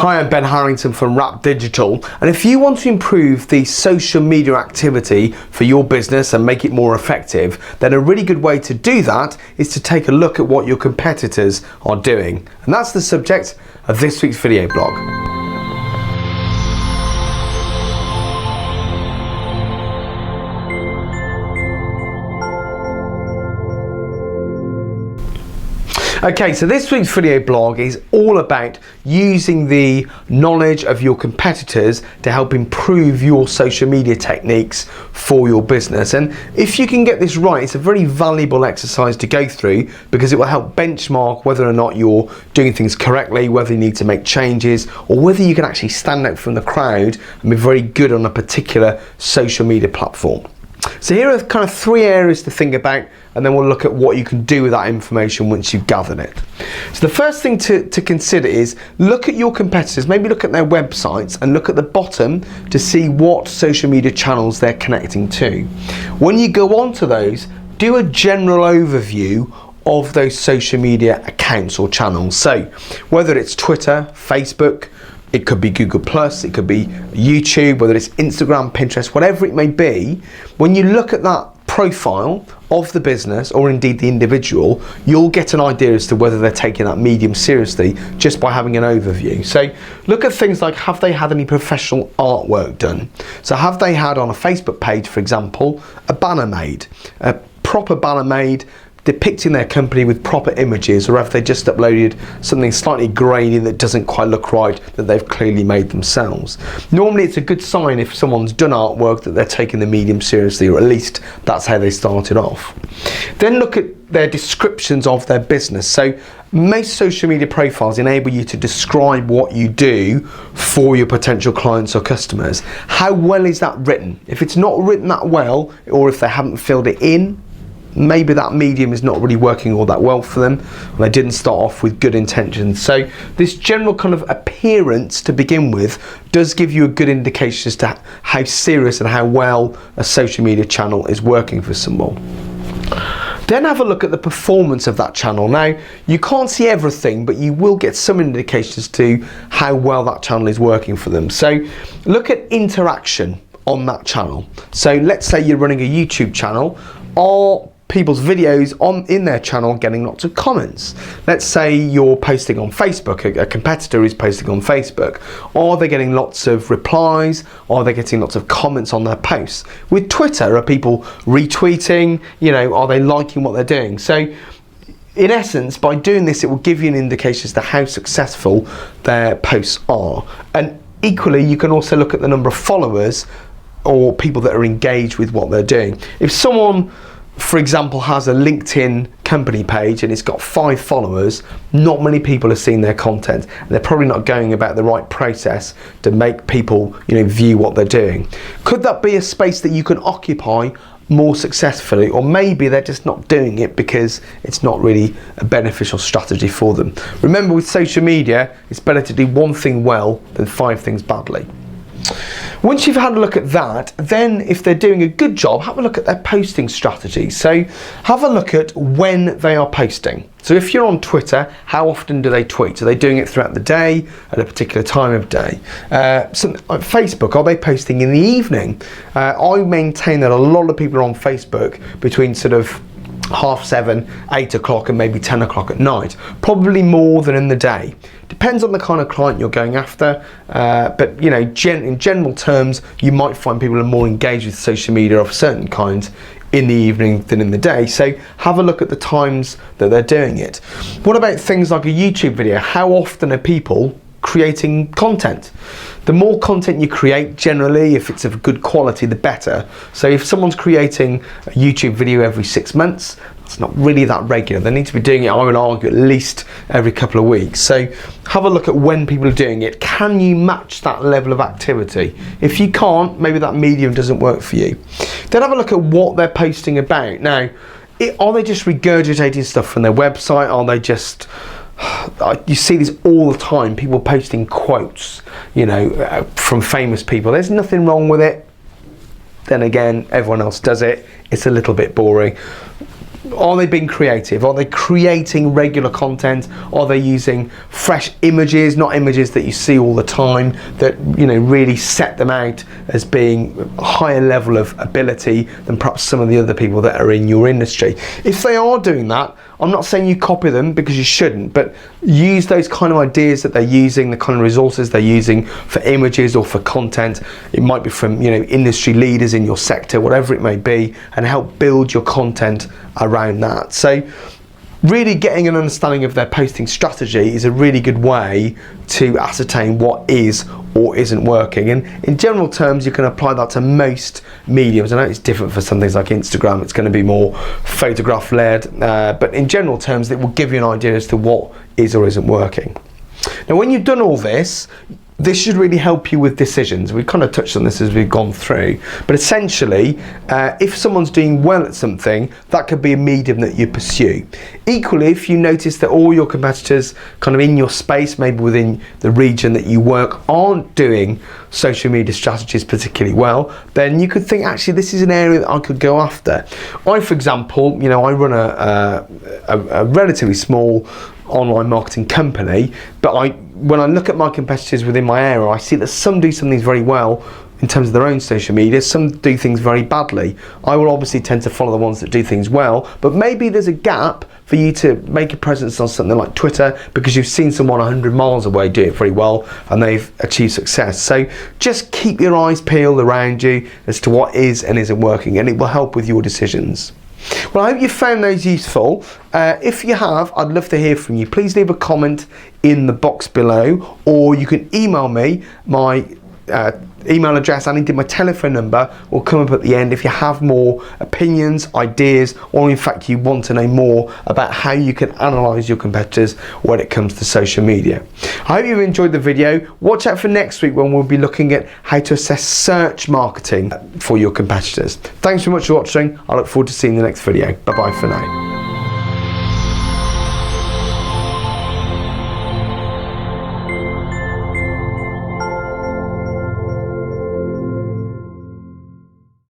Hi, I'm Ben Harrington from Wrap Digital, and if you want to improve the social media activity for your business and make it more effective, then a really good way to do that is to take a look at what your competitors are doing. And that's the subject of this week's video blog. Okay, so this week's video blog is all about using the knowledge of your competitors to help improve your social media techniques for your business. And if you can get this right, it's a very valuable exercise to go through because it will help benchmark whether or not you're doing things correctly, whether you need to make changes, or whether you can actually stand out from the crowd and be very good on a particular social media platform. So here are kind of three areas to think about, and then we'll look at what you can do with that information once you've gathered it. So the first thing to consider is look at your competitors, maybe look at their websites and look at the bottom to see what social media channels they're connecting to. When you go on to those, do a general overview of those social media accounts or channels. So whether it's Twitter, Facebook, it could be Google+, it could be YouTube, whether it's Instagram, Pinterest, whatever it may be, when you look at that profile of the business or indeed the individual, you'll get an idea as to whether they're taking that medium seriously just by having an overview. So look at things like, have they had any professional artwork done? So have they had on a Facebook page, for example, a banner made, a proper banner made, depicting their company with proper images, or have they just uploaded something slightly grainy that doesn't quite look right that they've clearly made themselves? Normally it's a good sign if someone's done artwork that they're taking the medium seriously, or at least that's how they started off. Then look at their descriptions of their business. So most social media profiles enable you to describe what you do for your potential clients or customers. How well is that written? If it's not written that well, or if they haven't filled it in, maybe that medium is not really working all that well for them, and they didn't start off with good intentions. So this general kind of appearance to begin with does give you a good indication as to how serious and how well a social media channel is working for someone. Then have a look at the performance of that channel. Now, you can't see everything, but you will get some indications to how well that channel is working for them. So look at interaction on that channel. So let's say you're running a YouTube channel. Are people's videos in their channel getting lots of comments? Let's say you're posting on Facebook, a competitor is posting on Facebook. Are they getting lots of replies? Are they getting lots of comments on their posts? With Twitter, are people retweeting? Are they liking what they're doing? So in essence, by doing this, it will give you an indication as to how successful their posts are. And equally, you can also look at the number of followers or people that are engaged with what they're doing. If someone, for example, has a LinkedIn company page and it's got 5 followers, not many people have seen their content. And they're probably not going about the right process to make people, view what they're doing. Could that be a space that you can occupy more successfully? Or maybe they're just not doing it because it's not really a beneficial strategy for them. Remember, with social media, it's better to do one thing well than 5 things badly. Once you've had a look at that, then if they're doing a good job, have a look at their posting strategy. So have a look at when they are posting. So if you're on Twitter, how often do they tweet? Are they doing it throughout the day, at a particular time of day? Facebook, are they posting in the evening? I maintain that a lot of people are on Facebook between sort of 7:30, 8 o'clock and maybe 10 o'clock at night, probably more than in the day. Depends on the kind of client you're going after, but in general terms, you might find people are more engaged with social media of certain kinds in the evening than in the day. So have a look at the times that they're doing it. What about things like a YouTube video? How often are people creating content? The more content you create, generally, if it's of good quality, the better. So if someone's creating a YouTube video every 6 months, it's not really that regular. They need to be doing it, I would argue, at least every couple of weeks. So have a look at when people are doing it. Can you match that level of activity? If you can't, maybe that medium doesn't work for you. Then have a look at what they're posting about. Now, are they just regurgitating stuff from their website? Are they just... You see this all the time, people posting quotes, from famous people. There's nothing wrong with it. Then again, everyone else does it. It's a little bit boring. Are they being creative? Are they creating regular content? Are they using fresh images, not images that you see all the time, that really set them out as being a higher level of ability than perhaps some of the other people that are in your industry? If they are doing that, I'm not saying you copy them, because you shouldn't, but use those kind of ideas that they're using, the kind of resources they're using for images or for content. It might be from industry leaders in your sector, whatever it may be, and help build your content around that. So really getting an understanding of their posting strategy is a really good way to ascertain what is or isn't working. And in general terms, you can apply that to most mediums. I know it's different for some things like Instagram, it's going to be more photograph led, but in general terms, it will give you an idea as to what is or isn't working. Now, when you've done all this should really help you with decisions. We've kind of touched on this as we've gone through, but essentially, if someone's doing well at something, that could be a medium that you pursue. Equally, if you notice that all your competitors kind of in your space, maybe within the region that you work, aren't doing social media strategies particularly well, then you could think, actually, this is an area that I could go after. I, for example, I run a relatively small online marketing company, but when I look at my competitors within my area, I see that some do some things very well in terms of their own social media, some do things very badly. I will obviously tend to follow the ones that do things well, but maybe there's a gap for you to make a presence on something like Twitter because you've seen someone 100 miles away do it very well and they've achieved success. So just keep your eyes peeled around you as to what is and isn't working, and it will help with your decisions. Well, I hope you found those useful. If you have, I'd love to hear from you. Please leave a comment in the box below, or you can email me. My email address and indeed my telephone number will come up at the end if you have more opinions, ideas, or in fact you want to know more about how you can analyse your competitors when it comes to social media. I hope you've enjoyed the video. Watch out for next week when we'll be looking at how to assess search marketing for your competitors. Thanks so much for watching. I look forward to seeing the next video. Bye bye for now.